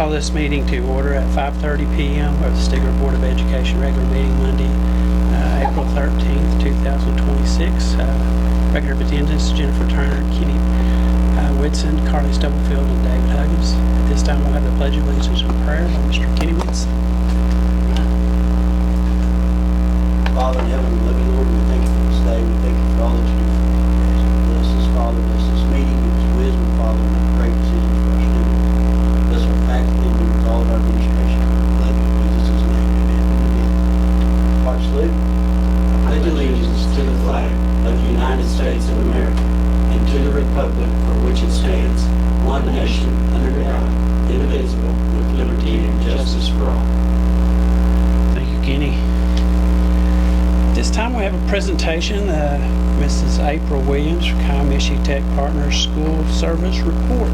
call this meeting to order at 5:30 p.m. of the Stigler Board of Education regular meeting Monday, April 13th, 2026. Regular attendance: Jennifer Turner, Kenny Whitson, Carly Stubblefield, and David Huggins. At this time, we'll have the Pledge of Allegiance and prayer by Mr. Kenny Whitson. Father in heaven, we love you, Lord, and we thank you for this day. We thank you for all that you do for us. Bless us, Father. Bless this meeting. Give us wisdom, Father, and make great decisions for our students. Bless our faculty and with all of our administration. We love you in Jesus' name. Amen. Watch salute. I pledge allegiance to the flag of the United States of America and to the republic for which it stands, one nation, under God, indivisible, with liberty and justice for all. Thank you, Kenny. This time we have a presentation, Mrs. April Williams from Comiskey Tech Partners School Service Report.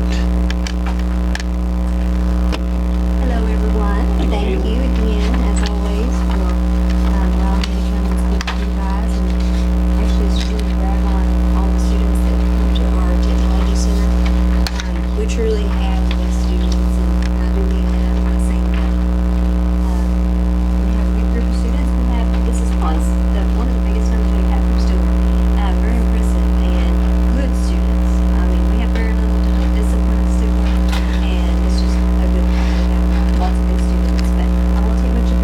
Hello everyone. Thank you again, as always, for allowing me to come and speak to you guys. And actually, it's really brag on all the students that come to our technology center. We truly have the best students, and I do mean that. I'm not saying that. We have a good group of students. This is probably one of the biggest numbers we've had from Stigler. Very impressive and good students. I mean, we have very little discipline at Stigler, and it's just a good time. We have lots of good students, but I won't take much of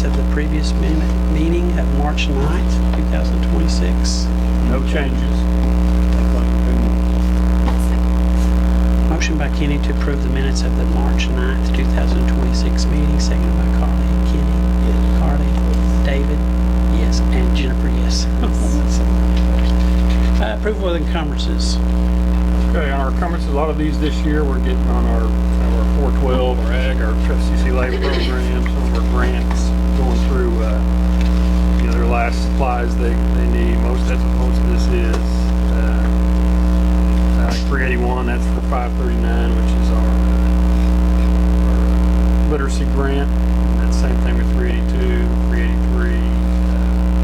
minutes of the previous meeting of March 9th, 2026. No changes. Motion by Kenny to approve the minutes of the March 9th, 2026 meeting, seconded by Carly. Kenny? Yes. Carly? David? Yes. And Jennifer, yes. Approval of encumbrances. Okay, on our encumbrances, a lot of these this year, we're getting on our 412, our ag, our FCC labor program, some of our grants, going through, their last supplies they need. That's what most of this is. 381, that's for 539, which is our literacy grant. And that's the same thing with 382, 383,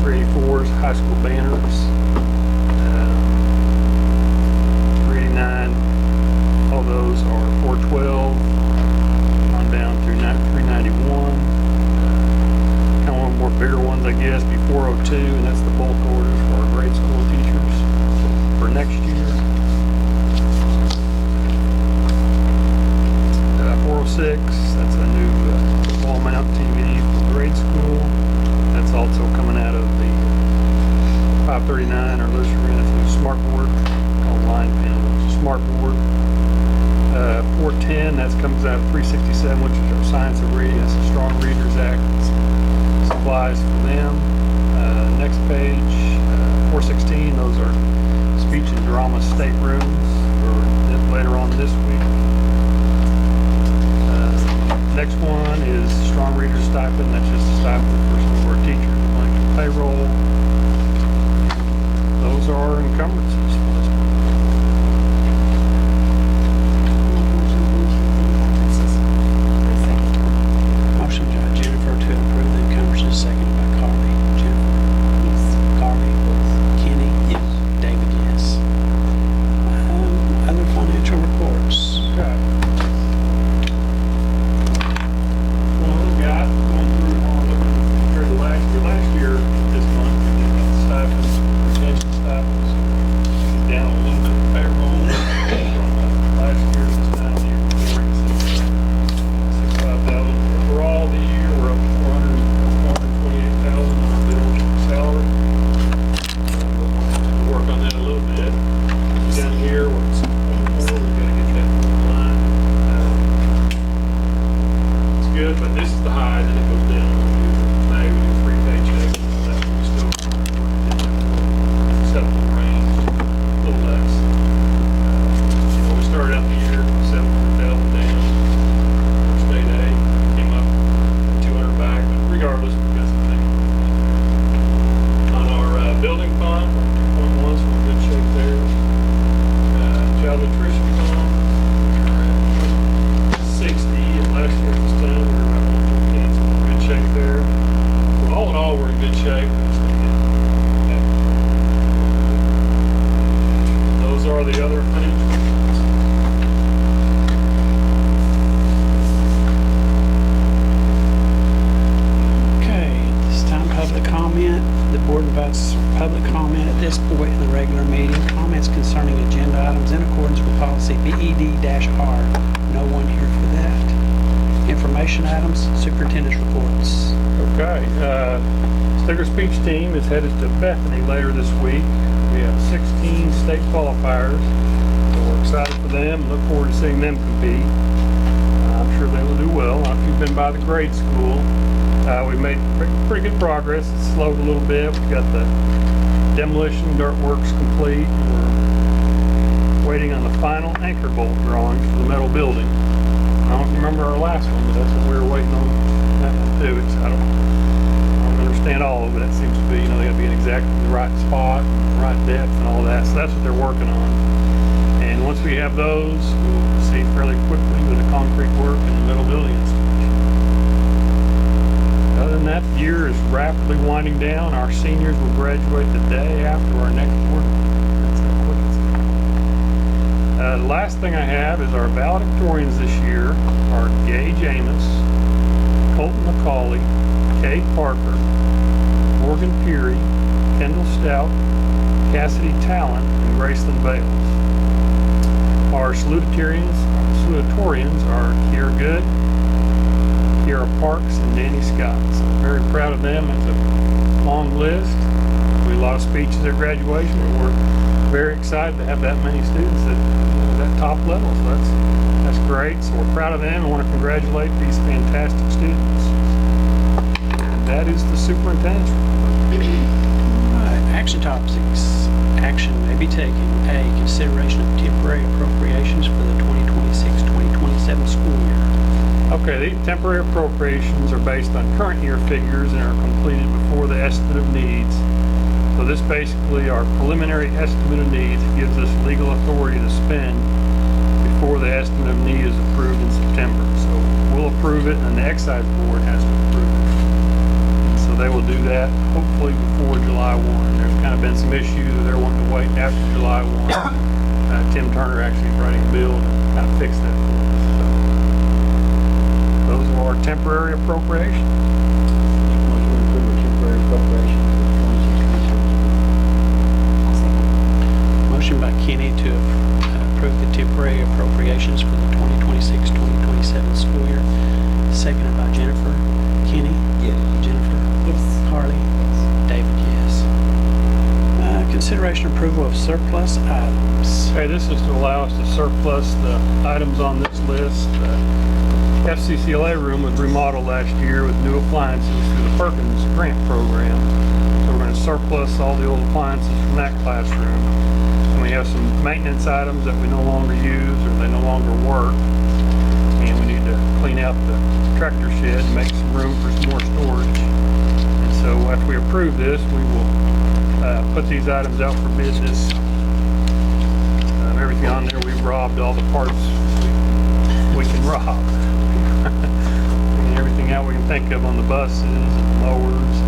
384 is high school banners. 389, all those are 412, on down through 391. Kind of one more bigger ones, I guess, be 402, and that's the bulk orders for our grade school teachers for next year. 406, that's a new wall mount TV for grade school. That's also coming out of the 539, our literacy grant. That's a new smart board, online panel, which is smart board. 410, that comes out of 367, which is our science of reading. That's the Strong Readers Act supplies for them. Next page, 416, those are speech and drama staterooms for later on this week. Next one is Strong Reader Stipend. That's just a stipend for some of our teachers like payroll. Those are encumbrances for this month. Motion by Jennifer to approve the encumbrances, seconded by Carly. Jennifer? Yes. Carly? Yes. Kenny? Yes. David, yes. Other financial reports. Okay. Going through looking compared to last year this month, we did got stipends, retention stipends, down a little bit of payroll from last year this time of the year, 65,000. Overall, the year we're up 428,000 on our billed salary. We'll work on that a little bit. Down here, we're at 6.4. We've got to get that more in line. Good, but this is the high, then it goes down. Now we do 3 paychecks, that we still acceptable range, a little less. We started out the year 700,000 down for state aid, came up 200 back, but regardless, we got some things. On our building fund, 2.1, so we're in good shape there. Child nutrition fund, we're at 60, and last year this time we were about 110, so we're in good shape there. Well, all in all, we're in good shape. Those are the other financial reports. Okay, this time public comment. The board invites public comment at this point in the regular meeting. Comments concerning agenda items in accordance with policy BED-R. No one here for that. Information items, superintendent's reports. Okay, Stigler speech team is headed to Bethany later this week. We have 16 state qualifiers, so we're excited for them. Look forward to seeing them compete. I'm sure they will do well. If you've been by the grade school, we've made pretty good progress. It's slowed a little bit. We've got the demolition dirt works complete. We're waiting on the final anchor bolt drawings for the metal building. I don't remember our last one, but that's what we were waiting on that one too. I don't understand all of it. That seems to be, they got to be in exactly the right spot, the right depth and all that. So that's what they're working on. And once we have those, we'll proceed fairly quickly with the concrete work and the metal building installation. Other than that, the year is rapidly winding down. Our seniors will graduate the day after our next board meeting. That's how quick it's going. The last thing I have is our valedictorians this year are Gage Amos, Colton McCauley, Kate Parker, Morgan Peary, Kendall Stout, Cassidy Talent, and Graceland Bales. Our salutatorians are Kiera Good, Kiera Sarah Parks, and Danny Scott. So very proud of them. It's a long list. We had a lot of speeches at graduation, but we're very excited to have that many students at that top level. So that's great. So we're proud of them and want to congratulate these fantastic students. And that is the superintendent's report. Action topics. Action may be taken. A, consideration of temporary appropriations for the 2026-2027 school year. Okay, the temporary appropriations are based on current year figures and are completed before the estimate of needs. So this basically, our preliminary estimate of needs gives us legal authority to spend before the estimate of need is approved in September. So we'll approve it and the excise board has to approve it. And so they will do that hopefully before July 1. There's kind of been some issues. They're wanting to wait after July 1. Tim Turner actually is writing a bill to kind of fix that for us. So those are our temporary appropriations. Motion to approve a temporary appropriation for the 26-27. Motion by Kenny to approve the temporary appropriations for the 2026-2027 school year. Seconded by Jennifer. Kenny? Yes. Jennifer? Yes. Carly? David, yes. Consideration approval of surplus items. Okay, this is to allow us to surplus the items on this list. The FCCLA room was remodeled last year with new appliances through the Perkins grant program. So we're going to surplus all the old appliances from that classroom. And we have some maintenance items that we no longer use or they no longer work. And we need to clean out the tractor shed and make some room for some more storage. And so after we approve this, we will put these items out for business. Everything on there, we've robbed all the parts we can rob. Bringing everything out we can think of on the buses and the mowers,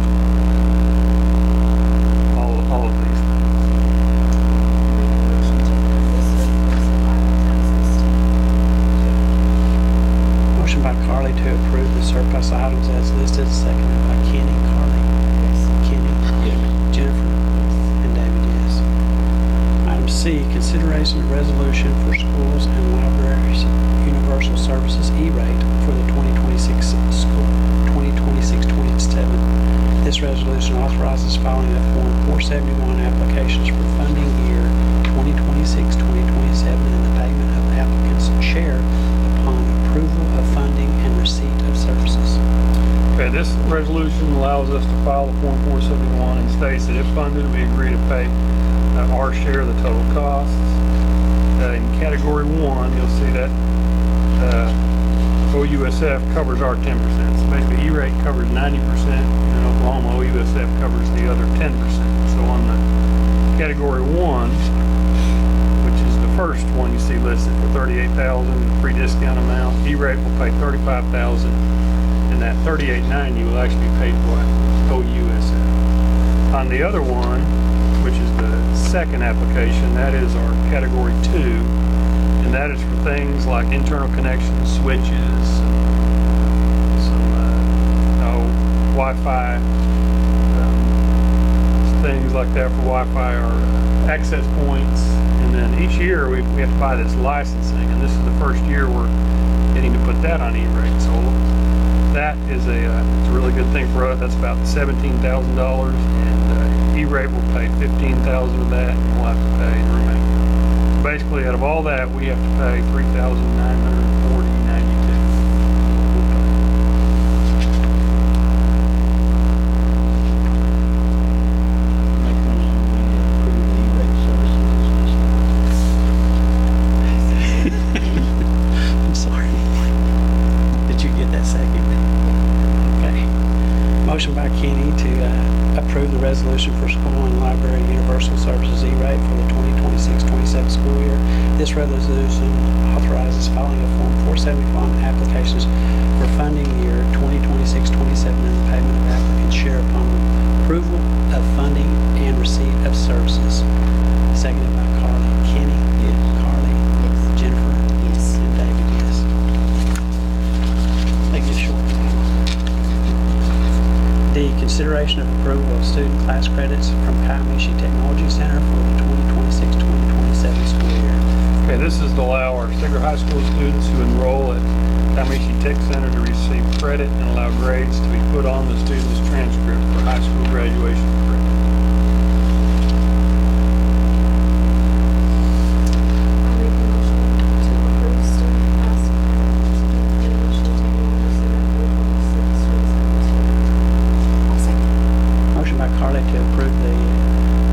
and all of these Motion by Carly to approve the surplus items as listed, seconded by Kenny. Carly? Yes. Kenny? Yes. Jennifer? And David, yes. Item C, consideration of resolution for schools and libraries universal services E-rate for the 2026-27. This resolution authorizes filing of Form 471 applications for funding year 2026-2027 and the payment of the applicant's share upon approval of funding and receipt of services. Okay, this resolution allows us to file the Form 471 and states that if funded, we agree to pay our share of the total costs. In Category 1, you'll see that OUSF covers our 10%. So basically, E-rate covers 90%, and Oklahoma OUSF covers the other 10%. So on the Category 1, which is the first one you see listed for $38,000, free discount amount, E-rate will pay $35,000, and that $38.90 will actually be paid by OUSF. On the other one, which is the second application, that is our Category 2, and that is for things like internal connections, switches, some Wi-Fi, things like that for Wi-Fi, or access points. And then each year we have to buy this licensing, and this is the first year we're getting to put that on E-rate. So that is it's a really good thing for us. That's about $17,000, and E-rate will pay $15,000 of that, and we'll have to pay the remainder. Basically, out of all that, we have to pay $3,940.92. Make a motion to approve the E-rate services as listed. I'm sorry. Did you get that second? Okay. Motion by Kenny to approve the resolution for school and library universal services E-rate for the 2026-27 school year. This resolution authorizes filing of Form 471 applications for funding year 2026-27 and the payment of applicant's share upon approval of funding and receipt of services. Seconded by Carly. Kenny? Yes. Carly? Yes. Jennifer? Yes. And David, yes. Make it short. D, consideration of approval of student class credits from Kyle Technology Center for the 2026-2027 school year. Okay, this is to allow our Stigler High School students who enroll at Comiskey Tech Center to receive credit and allow grades to be put on the student's transcript for high school graduation credit. I'll make a motion to approve student class credits to Information Technology Center for 26-27 school year. I'll second. Motion by Carly to approve the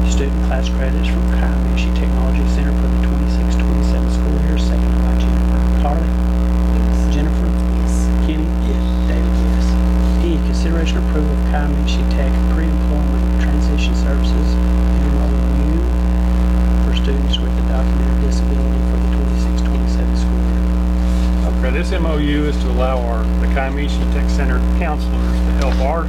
student class credits from Comiskey Technology Center for the 26-27 school year, seconded by Jennifer. Carly? Jennifer? Yes. Kenny? Yes. David, yes. E, consideration approval of Comiskey Tech pre-employment transition services, MOU, for students with a documented disability for the 26-27 school year. Okay, this MOU is to allow the Comiskey Tech Center counselors to help the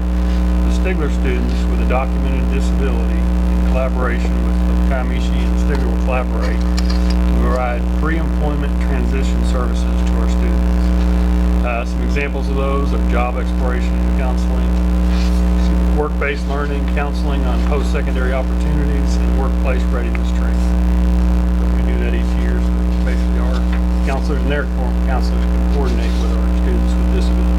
Stigler students with a documented disability in collaboration with Comiskey and Stigler will collaborate to provide pre-employment transition services to our students. Some examples of those are job exploration and counseling, work-based learning, counseling on post-secondary opportunities, and workplace readiness training. So we do that each year, so basically our counselors and their counselors can coordinate with our students with disabilities.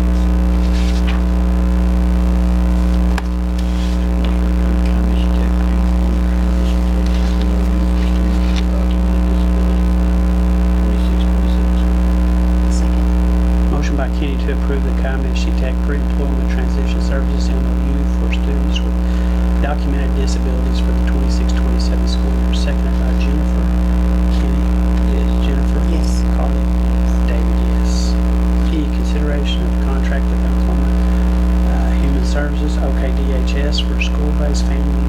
Motion by Kenny to approve the Comiskey Tech pre-employment transition services MOU for students with documented disabilities for the 26-27 school year, seconded by Jennifer. Kenny? Yes. Jennifer? Yes. Carly? David, yes. E, consideration of contract with Oklahoma Human Services, OKDHS, for school-based family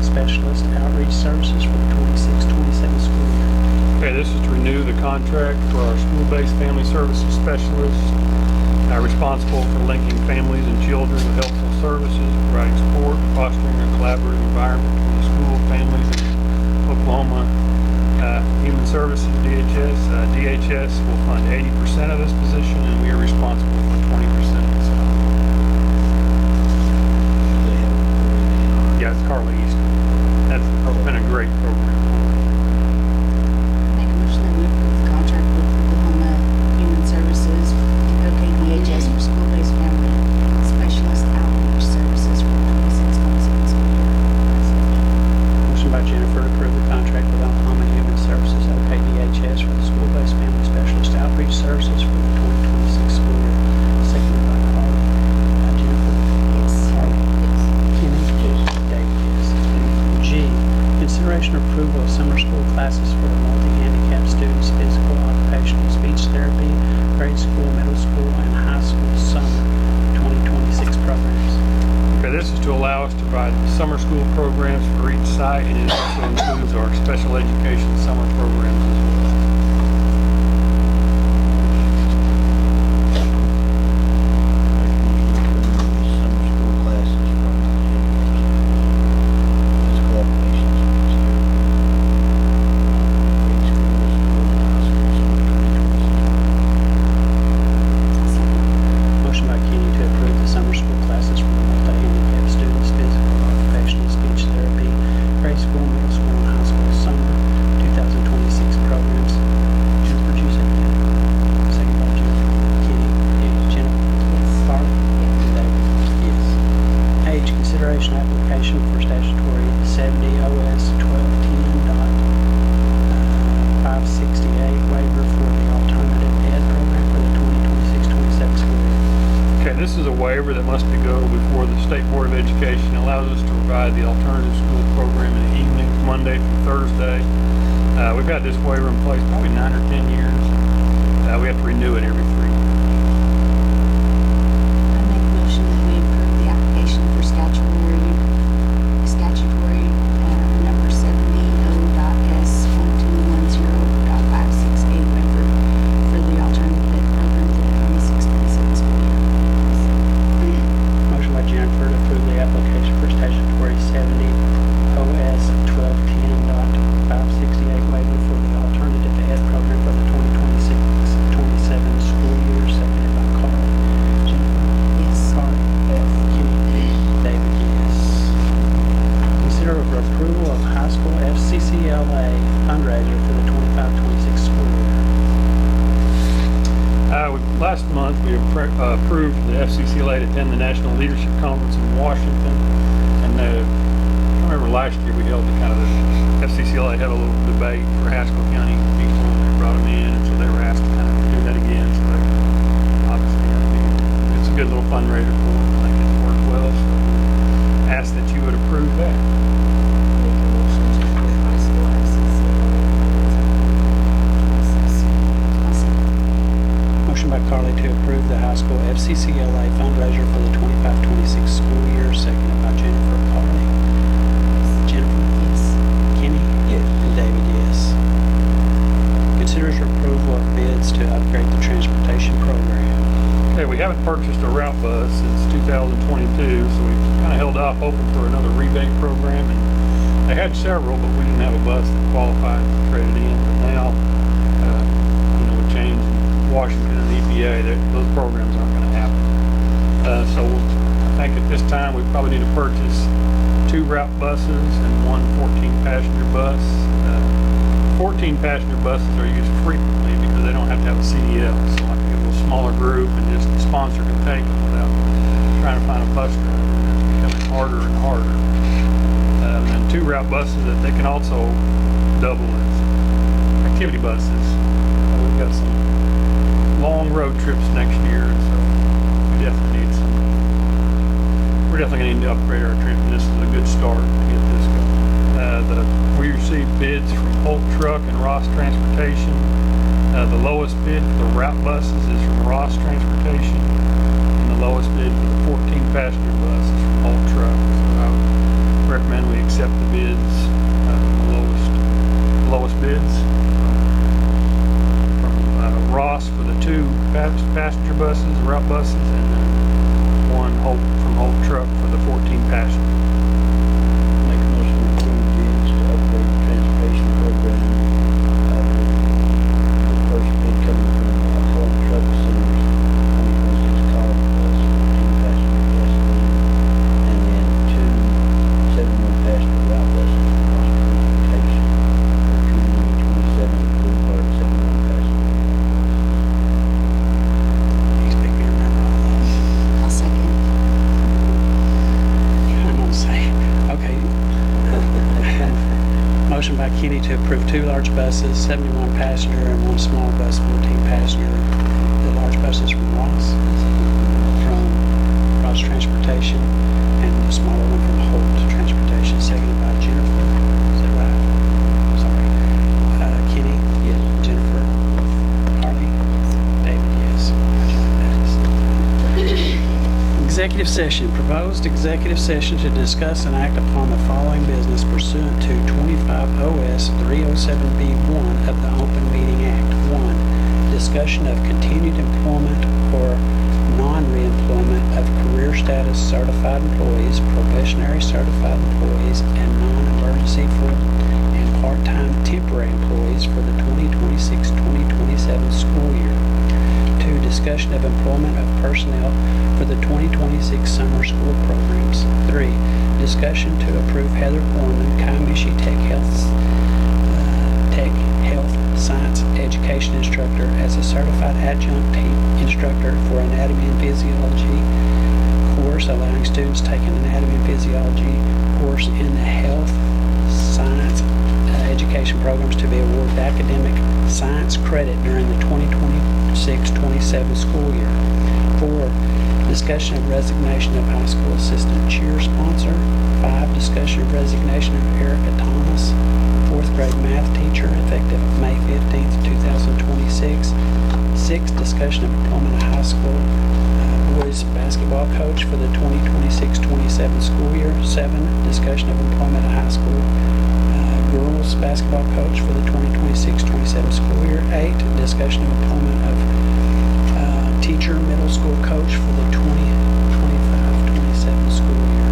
specialist outreach services for the 26-27 school year. Okay, this is to renew the contract for our school-based family services specialists, responsible for linking families and children with helpful services, providing support, fostering a collaborative environment between the school, families, and Oklahoma Human Services, DHS. DHS will fund 80% of this position, and we are responsible for 20% of the salary. Yeah, it's Carly East. That's been a great program. Make a motion that we approve the contract with Oklahoma Human Services, OKDHS, for school-based family specialist outreach services for the 26-27 school year. Motion by Jennifer to approve the contract with Oklahoma Human Services, OKDHS, for the school-based family specialist outreach services for the 2026 school year, seconded by Carly. Jennifer? Yes. Carly? Kenny? Yes. David, yes. G, consideration of approval of summer school classes for the multi-handicapped students, physical, occupational, speech therapy, grade school, middle school, and high school summer 2026 programs. Okay, this is to allow us to provide summer school programs for each site, and it also includes our special education summer programs as well. Summer school classes from physical occupations, speech therapy, grade school, middle school, and high school summer 2026. Motion by Kenny to approve the summer school classes for the multi-handicapped students, physical, occupational, speech therapy, grade school, middle school, and high school summer 2026 programs. Jennifer, did you say that? Second by Jennifer. Kenny? Yes. Jennifer? Yes. Carly? Yes. David? Yes. H, consideration application for statutory 70 OS 1210.568 waiver for the alternative ed program for the 2026-27 school year. Okay, this is a waiver that must go before the State Board of Education. It allows us to provide the alternative school program in the evening, Monday through Thursday. We've had this waiver in place probably 9 or 10 years. We have to renew it every 3 years. I make a motion that we approve the application for statutory number 70.S1210.568 waiver for the alternative ed program for the 26-27 school year. Motion by Jennifer to approve the application for statutory 70 OS 1210.568 waiver for the alternative ed program for the 2026-27 school year, last month, we approved the FCCLA to attend the National Leadership Conference in Washington. And I remember last year we held the FCCLA had a little debate for Haskell County people, and they brought them in, and so they were asked to kind of do that again. So they, obviously, it's a good little fundraiser for them. I think it's worked well, so ask that you would approve that. Make a motion to approve high school FCCLA Motion by Carly to approve the high school FCCLA fundraiser for the 25-26 school year, seconded by Jennifer. Carly? Jennifer? Yes. Kenny? Yes. And David, yes. Considers approval of bids to upgrade the transportation program. Okay, we haven't purchased a route bus since 2022, so we kind of held off hoping for another rebate program. And they had several, but we didn't have a bus that qualified to trade it in. But now, with change in Washington and the EPA, those programs aren't going to happen. So I think at this time we probably need to purchase 2 route buses and 1 14-passenger bus. 14-passenger buses are used frequently because they don't have to have a CDL, so like a little smaller group and just the sponsor can take them without trying to find a bus driver. And it's becoming harder and harder. And 2 route buses that they can also double as activity buses. We've got some long road trips next year, and so we definitely need some. We're definitely going to need to upgrade our trip, and this is a good start to get this going. We received bids from Holt Truck and Ross Transportation. The lowest bid for the route buses is from Ross Transportation, and the lowest bid for the 14-passenger bus is from Holt Truck. So I would recommend we accept the bids, the lowest bids. From Ross for the 2 passenger buses, route buses, and then 1 from Holt Truck for the 14-passenger. Make a motion to approve bids to upgrade the transportation program. The first bid coming from Holt Truck Centers, 2026 car bus, 14-passenger gasoline, and then 2 71-passenger route buses from Ross Transportation for 227 Boulevard 71-passenger. Expect me to remember all those. I'll second. I'm gonna say, okay. Motion by Kenny to approve 2 large buses, 71 passenger, and 1 small bus, 14 passenger. The large buses from Ross Transportation, and the smaller one from Holt Transportation, seconded by Jennifer. Is that right? Sorry. Kenny? Yes. Jennifer? Carly? David, yes. Executive session. Proposed executive session to discuss and act upon the following business pursuant to 25 OS 307B1 of the Open Meeting Act. 1. Discussion of continued employment or non-reemployment of career status certified employees, probationary certified employees, and non-emergency full and part-time temporary employees for the 2026-2027 school year. 2. Discussion of employment of personnel for the 2026 summer school programs. 3. Discussion to approve Heather Foreman, Comanche Tech Health Science Education Instructor as a certified adjunct instructor for anatomy and physiology course, allowing students taking an anatomy and physiology course in the health science education programs to be awarded academic science credit during the 2026-27 school year. 4. Discussion of resignation of high school assistant cheer sponsor. 5. Discussion of resignation of Erica Thomas, 4th grade math teacher, effective May 15th, 2026. 6. Discussion of employment of high school boys basketball coach for the 2026-27 school year. 7. Discussion of employment of high school girls basketball coach for the 2026-27 school year. 8. Discussion of employment of teacher middle school coach for the 2025-27 school year.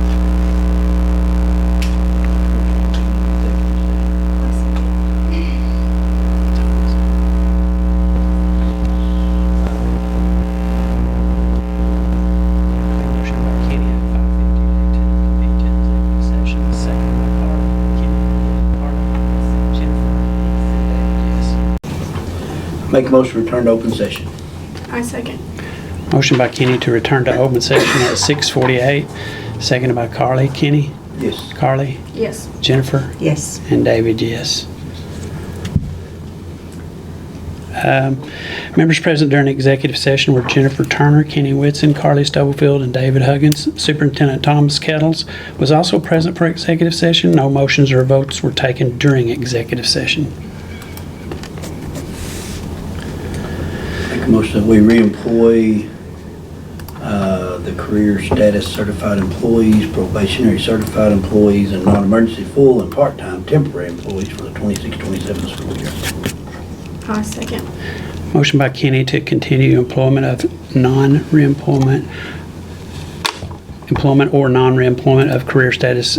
Motion by Kenny at 5:50 to convene to executive session. Second by Carla. Kenny? Carla? Jennifer? David, yes. Make a motion to return to open session. I second. Motion by Kenny to return to open session at 6:48, seconded by Carly. Kenny? Yes. Carly? Yes. Jennifer? Yes. And David, yes. Members present during executive session were Jennifer Turner, Kenny Whitson, Carly Stubblefield, and David Huggins. Superintendent Thomas Kettles was also present for executive session. No motions or votes were taken during executive session. Make a motion that we reemploy the career status certified employees, probationary certified employees, and non-emergency full and part-time temporary employees for the 26-27 school year. I second. Motion by Kenny to continue employment of employment or non-reemployment of career status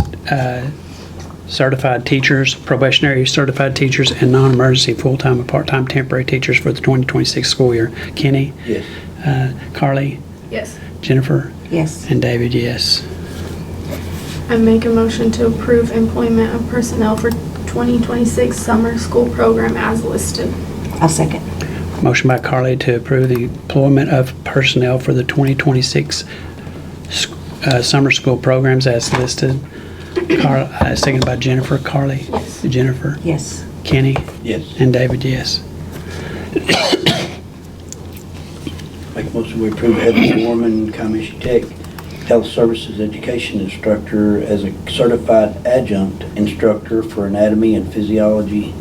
certified teachers, probationary certified teachers, and non-emergency full-time and part-time temporary teachers for the 2026 school year. Kenny? Yes. Carly? Yes. Jennifer? Yes. And David, yes. I make a motion to approve employment of personnel for 2026 summer school program as listed. I'll second. Motion by Carly to approve the employment of personnel for the 2026 summer school programs as listed. Seconded by Jennifer. Carly? Yes. Jennifer? Yes. Kenny? Yes. And David, yes. Make a motion we approve Heather Foreman, Comiskey Tech Health Services Education Instructor as a certified adjunct instructor for anatomy and physiology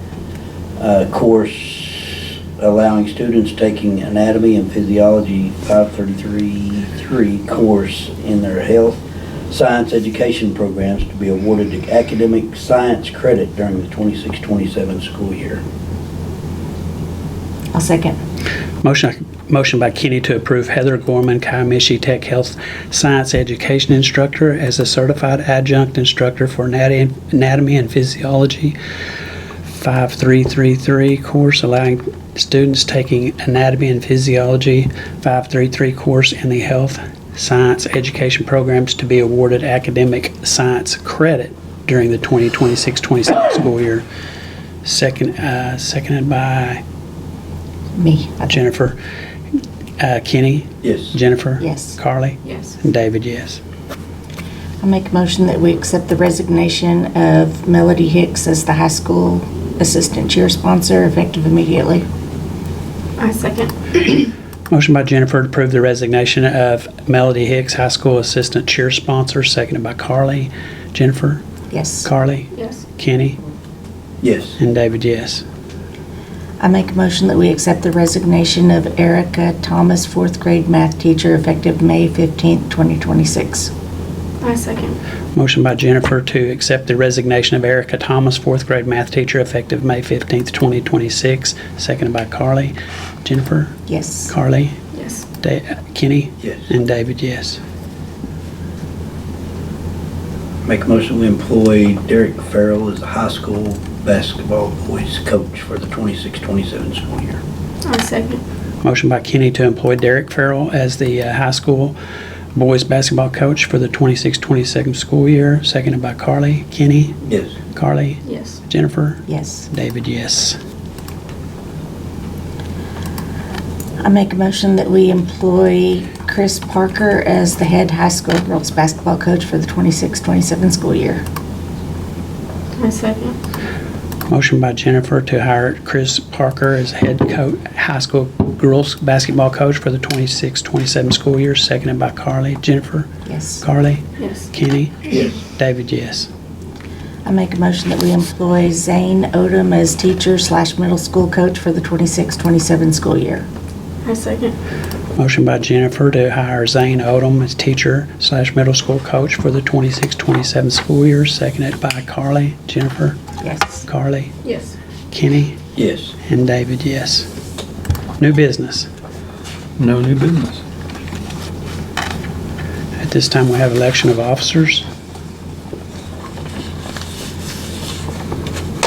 course, allowing students taking anatomy and physiology 533-3 course in their health science education programs to be awarded academic science credit during the 26-27 school year. I'll second. Motion by Kenny to approve Heather Gorman, Comiskey Tech Health Science Education Instructor as a certified adjunct instructor for anatomy and physiology 5333 course, allowing students taking anatomy and physiology 533 course in the health science education programs to be awarded academic science credit during the 2026-27 school year. Seconded by Me. Jennifer. Kenny? Yes. Jennifer? Yes. Carly? Yes. And David, yes. I'll make a motion that we accept the resignation of Melody Hicks as the high school assistant cheer sponsor effective immediately. I second. Motion by Jennifer to approve the resignation of Melody Hicks, high school assistant cheer sponsor, seconded by Carly. Jennifer? Yes. Carly? Yes. Kenny? Yes. And David, yes. I make a motion that we accept the resignation of Erica Thomas, fourth grade math teacher effective May 15th, 2026. I second. Motion by Jennifer to accept the resignation of Erica Thomas, fourth grade math teacher, effective May 15th, 2026, seconded by Carly. Jennifer? Yes. Carly? Yes. Kenny? Yes. And David, yes. Make a motion we employ Derek Farrell as a high school basketball boys coach for the 26-27 school year. I second. Motion by Kenny to employ Derek Farrell as the high school boys basketball coach for the 26-27 school year, seconded by Carly. Kenny? Yes. Carly? Yes. Jennifer? Yes. David, yes. I make a motion that we employ Chris Parker as the head high school girls basketball coach for the 26-27 school year. I second. Motion by Jennifer to hire Chris Parker as head coach, high school girls basketball coach for the 26-27 school year, seconded by Carly. Jennifer? Yes. Carly? Yes. Kenny? Yes. David, yes. I make a motion that we employ Zane Odom as teacher / middle school coach for the 26-27 school year. I second. Motion by Jennifer to hire Zane Odom as teacher / middle school coach for the 26-27 school year, seconded by Carly. Jennifer? Yes. Carly? Yes. Kenny? Yes. And David, yes. New business. No new business. At this time, we have election of officers.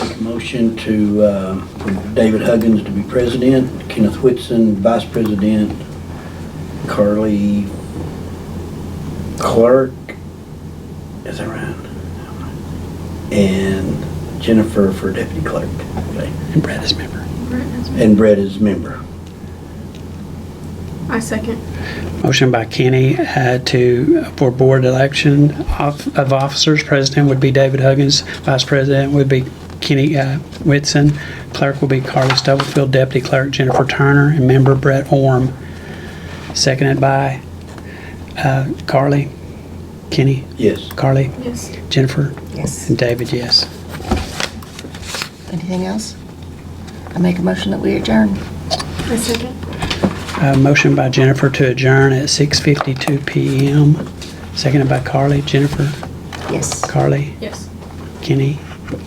Make a motion to, for David Huggins to be president, Kenneth Whitson vice president, Carly Clark, is that right? And Jennifer for deputy clerk. Okay. And Brett is member. And Brett is member. I second. Motion by Kenny for board election of officers. President would be David Huggins. Vice President would be Kenny Whitson. Clerk will be Carly Stubblefield. Deputy Clerk Jennifer Turner. And member Brett Orm. Seconded by Carly. Kenny? Yes. Carly? Yes. Jennifer? Yes. And David, yes. Anything else? I make a motion that we adjourn. I second. Motion by Jennifer to adjourn at 6:52 p.m. Seconded by Carly. Jennifer? Yes. Carly? Yes. Kenny?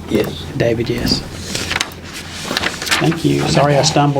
Yes. David, yes. Thank you. Sorry I stumbled.